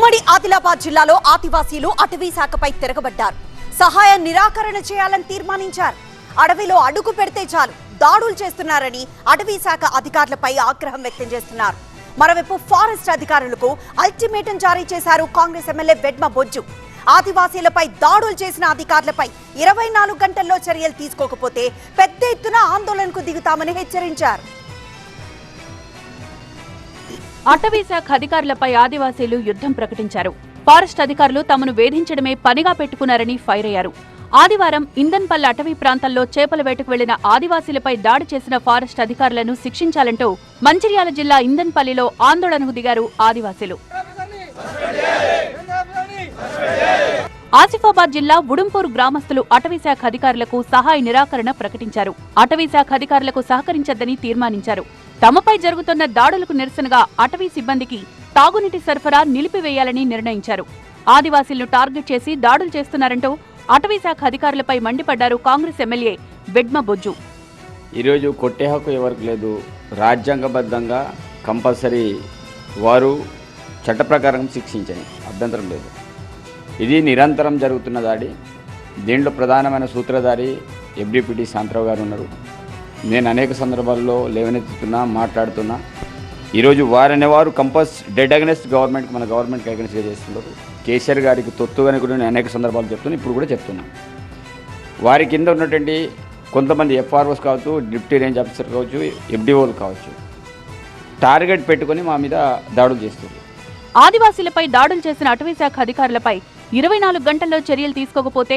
ఉమ్మడి ఆదిలాబాద్ జిల్లాలో ఆదివాసీలు అటవీ శాఖపై తిరగబడ్డారు. సహాయ నిరాకరణ చేయాలని తీర్మానించారు. అడవిలో అడుగు పెడితే చాలు దాడులు చేస్తున్నారని అటవీ శాఖ అధికారులపై ఆగ్రహం వ్యక్తం చేస్తున్నారు. మరోవైపు ఫారెస్ట్ అధికారులకు అల్టిమేటం జారీ చేశారు కాంగ్రెస్ ఎమ్మెల్యే వెడ్మ బొజ్జు. ఆదివాసీలపై దాడులు చేసిన అధికారులపై 24 గంటల్లో చర్యలు తీసుకోకపోతే పెద్ద ఎత్తున ఆందోళనకు దిగుతామని హెచ్చరించారు. అటవీ శాఖ అధికారులపై ఆదివాసీలు యుద్ధం ప్రకటించారు. ఫారెస్ట్ అధికారులు తమను వేధించడమే పనిగా పెట్టుకున్నారని ఫైర్ అయ్యారు. ఆదివారం ఇందన్పల్లి అటవీ ప్రాంతంలో చేపల వేటకు వెళ్లిన ఆదివాసీలపై దాడి చేసిన ఫారెస్ట్ అధికారులను శిక్షించాలంటూ మంచిర్యాల జిల్లా ఇందన్పల్లిలో ఆందోళనకు దిగారు ఆదివాసీలు. ఆసిఫాబాద్ జిల్లా ఉడుంపూరు గ్రామస్తులు అటవీశాఖ అధికారులకు సహాయ నిరాకరణ ప్రకటించారు. అటవీశాఖ అధికారులకు సహకరించొద్దని తీర్మానించారు. తమపై జరుగుతున్న దాడులకు నిరసనగా అటవీ సిబ్బందికి తాగునీటి సరఫరా నిలిపివేయాలని నిర్ణయించారు. ఆదివాసీలను టార్గెట్ చేసి దాడులు చేస్తున్నారంటూ అటవీశాఖ అధికారులపై మండిపడ్డారు కాంగ్రెస్ ఎమ్మెల్యే వెడ్మ బొజ్జు. ఈరోజు కొట్టే హక్కు ఎవరికి లేదు. రాజ్యాంగబద్ధంగా కంపల్సరీ వారు చట్ట ప్రకారం శిక్షించాయి, అభ్యంతరం లేదు. ఇది నిరంతరం జరుగుతున్న దాడి. దీంట్లో ప్రధానమైన సూత్రధారి ఎఫ్డిపిటి శాంతరావు గారు ఉన్నారు. నేను అనేక సందర్భాల్లో లేవనెత్తుతున్నా, మాట్లాడుతున్నా. ఈరోజు వారనేవారు డెడ్ అగెనెస్ట్ గవర్నమెంట్, మన గవర్నమెంట్కి అగెనెస్ట్గా చేస్తున్నారు. కేసీఆర్ గారికి తొత్తుగానే కూడా నేను అనేక సందర్భాలు చెప్తున్నాను, ఇప్పుడు కూడా చెప్తున్నాను. వారి కింద ఉన్నటువంటి కొంతమంది ఎఫ్ఆర్ఓస్ కావచ్చు, డిప్యూటీ రేంజ్ ఆఫీసర్ కావచ్చు, ఎఫ్డిఓలు కావచ్చు, టార్గెట్ పెట్టుకొని మా మీద దాడులు చేస్తున్నారు. ఆదివాసీలపై దాడులు చేసిన అటవీశాఖ అధికారులపై 24 గంటల్లో చర్యలు తీసుకోకపోతే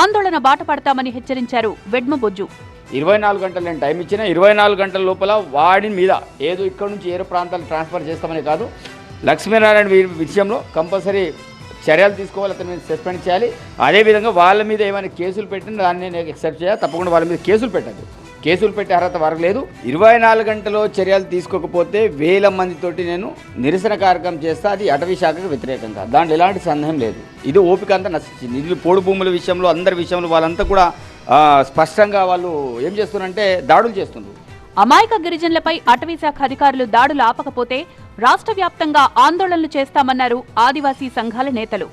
ఆందోళన బాట పడతామని హెచ్చరించారు వెడ్మ బొజ్జు. 24 గంటలు నేను టైం ఇచ్చినా 24 గంటల లోపల వాడి మీద ఏదో ఇక్కడ నుంచి ఏరో ప్రాంతాలు ట్రాన్స్ఫర్ చేస్తామని కాదు, లక్ష్మీనారాయణ విషయంలో కంపల్సరీ చర్యలు తీసుకోవాలి, అతని మీద సస్పెండ్ చేయాలి. అదేవిధంగా వాళ్ళ మీద ఏమైనా కేసులు పెట్టినా దాన్ని నేను యాక్సెప్ట్ చేయాలి. తప్పకుండా వాళ్ళ మీద కేసులు పెట్టదు, కేసులు పెట్టే అర్హత వరకు లేదు. 24 గంటల్లో చర్యలు తీసుకోకపోతే 1000 మందితోటి నేను నిరసన కార్యక్రమం చేస్తా. అది అటవీ శాఖకు వ్యతిరేకం కాదు, దాంట్లో ఎలాంటి సందేహం లేదు. ఇది ఓపిక అంతా నశించింది. ఇది పోడు భూముల విషయంలో అందరి విషయంలో వాళ్ళంతా కూడా స్పష్టంగా వాళ్ళు ఏం చేస్తున్నారంటే దాడులు చేస్తున్నారు. అమాయక గిరిజనులపై అటవీశాఖ అధికారులు దాడులు ఆపకపోతే రాష్ట్ర వ్యాప్తంగా ఆందోళనలు చేస్తామన్నారు ఆదివాసీ సంఘాల నేతలు.